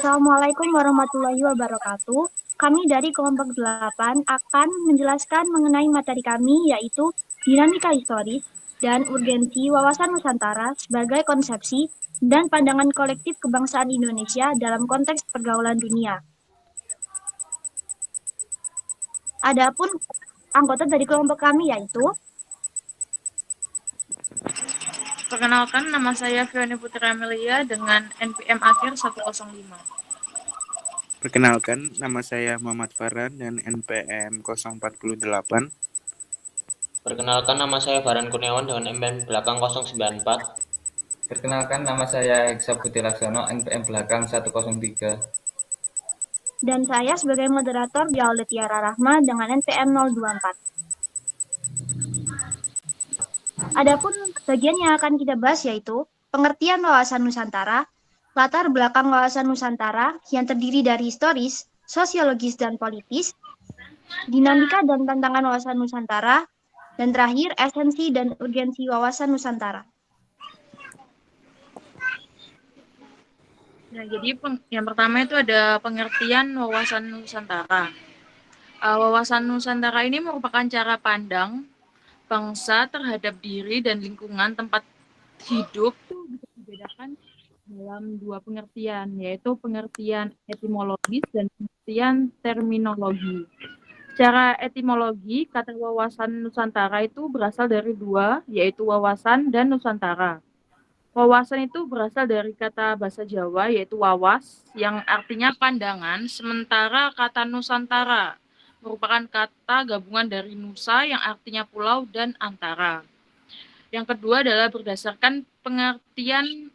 Assalamualaikum warahmatullahi wabarakatuh. Kami dari kelompok 8 akan menjelaskan mengenai materi kami yaitu dinamika historis dan urgensi wawasan Nusantara sebagai konsepsi dan pandangan kolektif kebangsaan Indonesia dalam konteks pergaulan dunia. Adapun anggota dari kelompok kami yaitu Perkenalkan, nama saya Fioni Putri Amelia dengan NPM akhir 105. Perkenalkan, nama saya Muhammad Farhan dan NPM 048. Perkenalkan, nama saya Farhan Kurniawan dengan NPM belakang 094. Perkenalkan, nama saya Heksa Putri Laksono, NPM belakang 103. dan saya sebagai moderator Diaulia Tiara Rahma dengan NPM 024. Adapun bagian yang akan kita bahas yaitu pengertian wawasan Nusantara, latar belakang wawasan Nusantara yang terdiri dari historis, sosiologis, dan politis, dinamika dan tantangan wawasan Nusantara, dan terakhir esensi dan urgensi wawasan Nusantara. Nah, jadi yang pertama itu ada pengertian wawasan Nusantara. Wawasan Nusantara ini merupakan cara pandang bangsa terhadap diri dan lingkungan tempat hidup itu bisa dibedakan dalam dua pengertian, yaitu pengertian etimologis dan pengertian terminologi. Secara etimologi, kata wawasan Nusantara itu berasal dari dua, yaitu wawasan dan Nusantara. Wawasan itu berasal dari kata bahasa Jawa, yaitu wawas, yang artinya pandangan, sementara kata Nusantara merupakan kata gabungan dari Nusa yang artinya pulau dan antara. Yang kedua adalah berdasarkan pengertian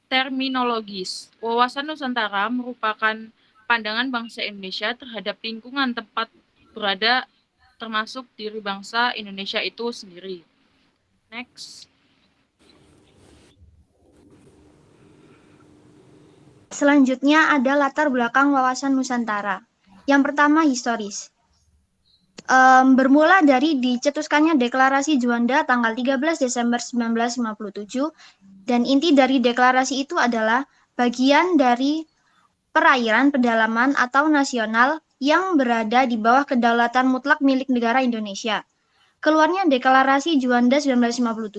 terminologis. Wawasan Nusantara merupakan pandangan bangsa Indonesia terhadap lingkungan tempat berada, termasuk diri bangsa Indonesia itu sendiri. Next. Selanjutnya ada latar belakang wawasan Nusantara. Yang pertama historis. Bermula dari dicetuskannya Deklarasi Juanda tanggal 13 Desember 1957 dan inti dari deklarasi itu adalah bagian dari perairan pedalaman atau nasional yang berada di bawah kedaulatan mutlak milik negara Indonesia. Keluarnya Deklarasi Juanda 1957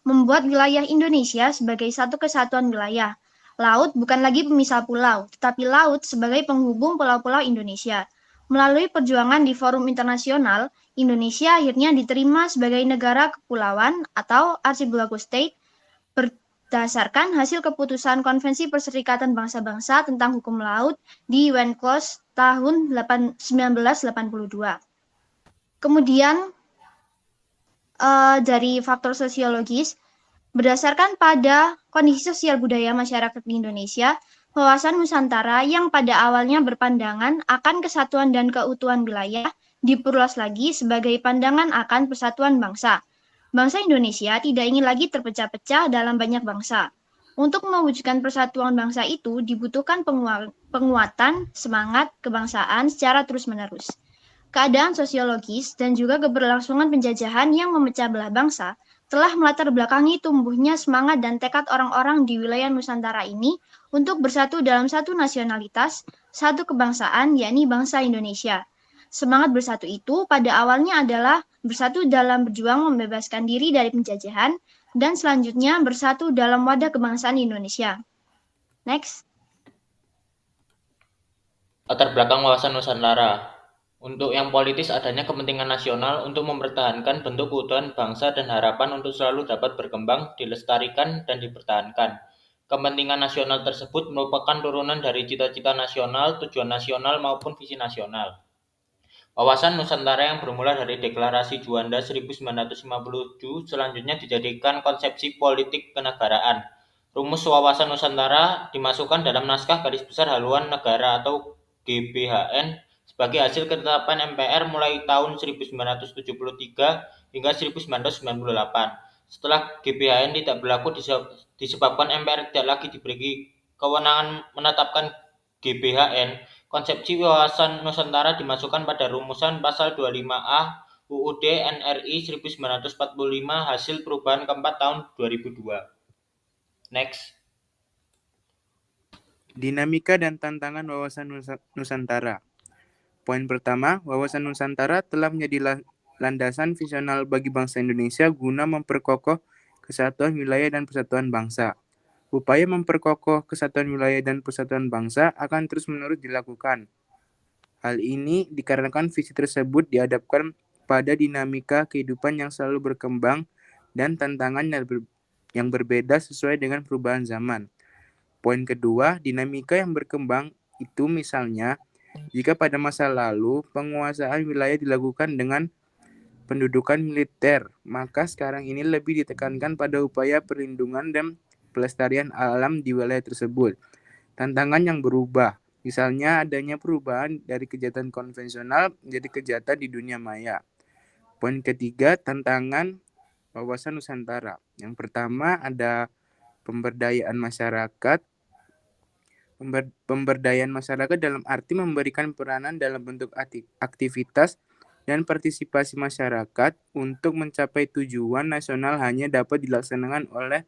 membuat wilayah Indonesia sebagai satu kesatuan wilayah. Laut bukan lagi pemisah pulau, tetapi laut sebagai penghubung pulau-pulau Indonesia. Melalui perjuangan di forum internasional, Indonesia akhirnya diterima sebagai negara kepulauan atau archipelago state berdasarkan hasil keputusan Konvensi Perserikatan Bangsa-Bangsa tentang Hukum Laut di UNCLOS tahun 1982. Kemudian dari faktor sosiologis, berdasarkan pada kondisi sosial budaya masyarakat di Indonesia, wawasan Nusantara yang pada awalnya berpandangan akan kesatuan dan keutuhan wilayah diperluas lagi sebagai pandangan akan persatuan bangsa. Bangsa Indonesia tidak ingin lagi terpecah-pecah dalam banyak bangsa. Untuk mewujudkan persatuan bangsa itu dibutuhkan penguatan semangat kebangsaan secara terus-menerus. Keadaan sosiologis dan juga keberlangsungan penjajahan yang memecah belah bangsa telah melatar belakangi tumbuhnya semangat dan tekad orang-orang di wilayah Nusantara ini untuk bersatu dalam satu nasionalitas, satu kebangsaan, yakni bangsa Indonesia. Semangat bersatu itu pada awalnya adalah bersatu dalam berjuang membebaskan diri dari penjajahan, dan selanjutnya bersatu dalam wadah kebangsaan Indonesia. Next. Latar belakang wawasan Nusantara. Untuk yang politis adanya kepentingan nasional untuk mempertahankan bentuk keutuhan bangsa dan harapan untuk selalu dapat berkembang, dilestarikan, dan dipertahankan. Kepentingan nasional tersebut merupakan turunan dari cita-cita nasional, tujuan nasional, maupun visi nasional. Wawasan Nusantara yang bermula dari Deklarasi Juanda 1957 selanjutnya dijadikan konsepsi politik kenegaraan. Rumus wawasan Nusantara dimasukkan dalam naskah garis besar haluan negara atau GBHN sebagai hasil ketetapan MPR mulai tahun 1973 hingga 1998. Setelah GBHN tidak berlaku disebabkan MPR tidak lagi diberi kewenangan menetapkan GBHN, konsepsi wawasan Nusantara dimasukkan pada rumusan pasal 25A UUD NRI 1945 hasil perubahan keempat tahun 2002. Next. Dinamika dan tantangan wawasan Nusantara. Poin pertama, wawasan Nusantara telah menjadi landasan visional bagi bangsa Indonesia guna memperkokoh kesatuan wilayah dan persatuan bangsa. Upaya memperkokoh kesatuan wilayah dan persatuan bangsa akan terus-menerus dilakukan. Hal ini dikarenakan visi tersebut dihadapkan pada dinamika kehidupan yang selalu berkembang dan tantangan yang berbeda sesuai dengan perubahan zaman. Poin kedua, dinamika yang berkembang itu misalnya, jika pada masa lalu penguasaan wilayah dilakukan dengan pendudukan militer, maka sekarang ini lebih ditekankan pada upaya perlindungan dan pelestarian alam di wilayah tersebut. Tantangan yang berubah, misalnya adanya perubahan dari kejahatan konvensional menjadi kejahatan di dunia maya. Poin ketiga, tantangan wawasan Nusantara. Yang pertama ada pemberdayaan masyarakat. Pemberdayaan masyarakat dalam arti memberikan peranan dalam bentuk aktivitas dan partisipasi masyarakat untuk mencapai tujuan nasional hanya dapat dilaksanakan oleh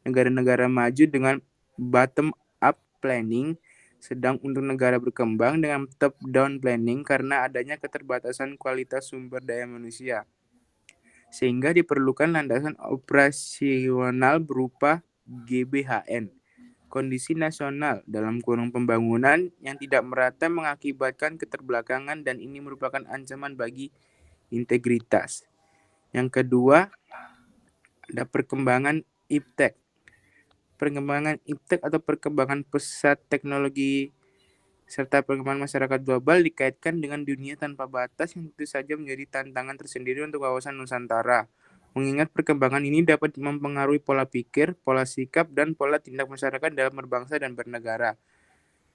negara-negara maju dengan bottom-up planning, sedang untuk negara berkembang dengan top-down planning karena adanya keterbatasan kualitas sumber daya manusia. Sehingga diperlukan landasan operasional berupa GBHN, kondisi nasional dalam kurung pembangunan yang tidak merata mengakibatkan keterbelakangan dan ini merupakan ancaman bagi integritas. Yang kedua, ada perkembangan iptek. Perkembangan iptek atau perkembangan pesat teknologi serta perkembangan masyarakat global dikaitkan dengan dunia tanpa batas yang tentu saja menjadi tantangan tersendiri untuk wawasan Nusantara. Mengingat perkembangan ini dapat mempengaruhi pola pikir, pola sikap, dan pola tindak masyarakat dalam berbangsa dan bernegara.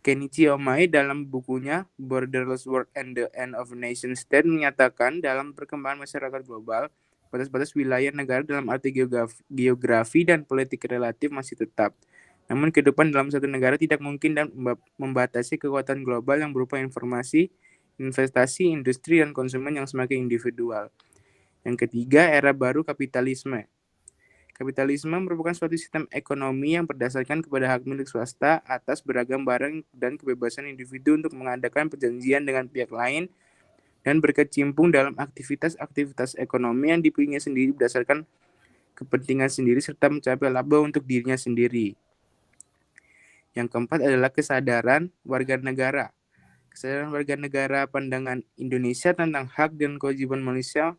Kenichi Omae dalam bukunya Borderless World and the End of Nation State menyatakan dalam perkembangan masyarakat global, batas-batas wilayah negara dalam arti geografi dan politik relatif masih tetap. Namun kehidupan dalam satu negara tidak mungkin dan membatasi kekuatan global yang berupa informasi, investasi, industri, dan konsumen yang semakin individual. Yang ketiga, era baru kapitalisme. Kapitalisme merupakan suatu sistem ekonomi yang berdasarkan kepada hak milik swasta atas beragam barang dan kebebasan individu untuk mengadakan perjanjian dengan pihak lain dan berkecimpung dalam aktivitas-aktivitas ekonomi yang dipilihnya sendiri berdasarkan kepentingan sendiri serta mencapai laba untuk dirinya sendiri. Yang keempat adalah kesadaran warga negara. Kesadaran warga negara pandangan Indonesia tentang hak dan kewajiban manusia.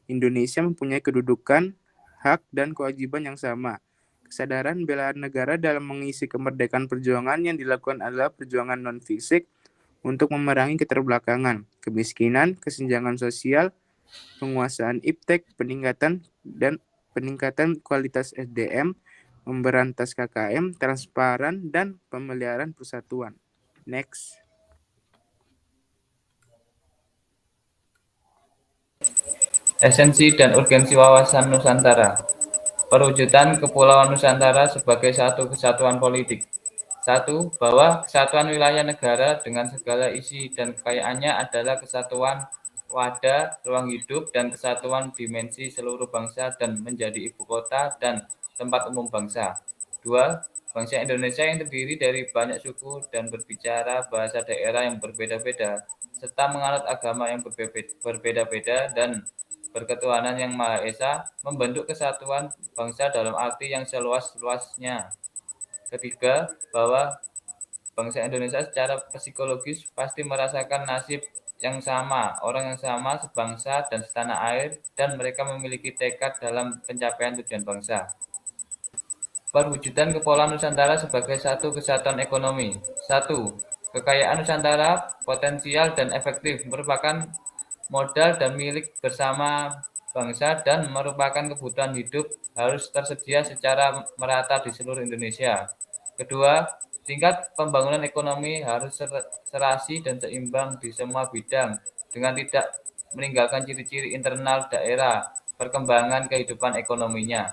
Indonesia mempunyai kedudukan, hak, dan kewajiban yang sama. Kesadaran bela negara dalam mengisi kemerdekaan perjuangan yang dilakukan adalah perjuangan non-fisik untuk memerangi keterbelakangan, kemiskinan, kesenjangan sosial, penguasaan iptek, peningkatan kualitas SDM, memberantas KKM, transparan, dan pemeliharaan persatuan. Next. Esensi dan urgensi wawasan Nusantara. Perwujudan Kepulauan Nusantara sebagai satu kesatuan politik. 1. Bahwa kesatuan wilayah negara dengan segala isi dan kekayaannya adalah kesatuan wadah, ruang hidup, dan kesatuan dimensi seluruh bangsa dan menjadi ibu kota dan tempat umum bangsa. 2. Bangsa Indonesia yang terdiri dari banyak suku dan berbicara bahasa daerah yang berbeda-beda, serta menganut agama yang berbeda-beda dan berketuhanan yang Maha Esa, membentuk kesatuan bangsa dalam arti yang seluas-luasnya. Ketiga, bahwa bangsa Indonesia secara psikologis pasti merasakan nasib yang sama, orang yang sama, sebangsa dan setanah air, dan mereka memiliki tekad dalam pencapaian tujuan bangsa. Perwujudan Kepulauan Nusantara sebagai satu kesatuan ekonomi. 1. Kekayaan Nusantara potensial dan efektif merupakan modal dan milik bersama bangsa dan merupakan kebutuhan hidup harus tersedia secara merata di seluruh Indonesia. Kedua, tingkat pembangunan ekonomi harus serasi dan seimbang di semua bidang dengan tidak meninggalkan ciri-ciri internal daerah perkembangan kehidupan ekonominya.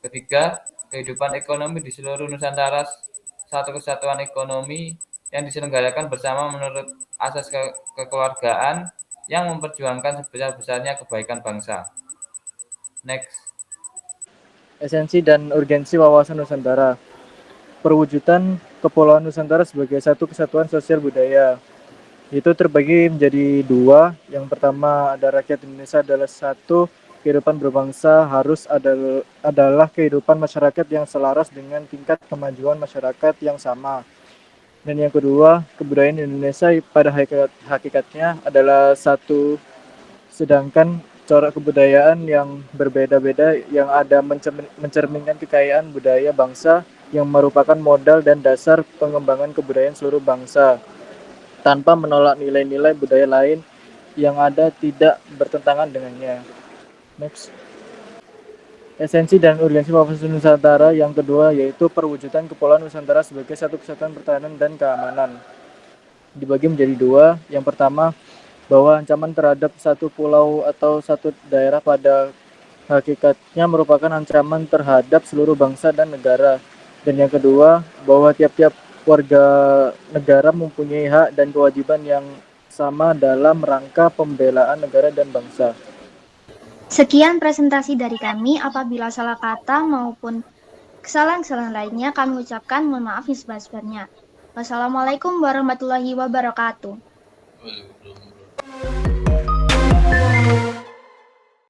Ketiga, kehidupan ekonomi di seluruh Nusantara satu kesatuan ekonomi yang diselenggarakan bersama menurut asas kekeluargaan yang memperjuangkan sebesar-besarnya kebaikan bangsa. Next. Esensi dan urgensi wawasan Nusantara. Perwujudan Kepulauan Nusantara sebagai satu kesatuan sosial budaya. Itu terbagi menjadi dua. Yang pertama ada rakyat Indonesia adalah satu, kehidupan berbangsa adalah kehidupan masyarakat yang selaras dengan tingkat kemajuan masyarakat yang sama. Dan yang kedua, kebudayaan Indonesia pada hakikatnya adalah satu, sedangkan corak kebudayaan yang berbeda-beda yang ada mencerminkan kekayaan budaya bangsa yang merupakan modal dan dasar pengembangan kebudayaan seluruh bangsa, tanpa menolak nilai-nilai budaya lain yang ada tidak bertentangan dengannya. Next. Esensi dan urgensi wawasan Nusantara yang kedua yaitu perwujudan Kepulauan Nusantara sebagai satu kesatuan pertahanan dan keamanan. Dibagi menjadi dua. Yang pertama, bahwa ancaman terhadap satu pulau atau satu daerah pada hakikatnya merupakan ancaman terhadap seluruh bangsa dan negara. Dan yang kedua, bahwa tiap-tiap warga negara mempunyai hak dan kewajiban yang sama dalam rangka pembelaan negara dan bangsa. Sekian presentasi dari kami. Apabila salah kata maupun kesalahan-kesalahan lainnya, kami ucapkan mohon maaf yang sebesar-besarnya. Wassalamualaikum warahmatullahi wabarakatuh.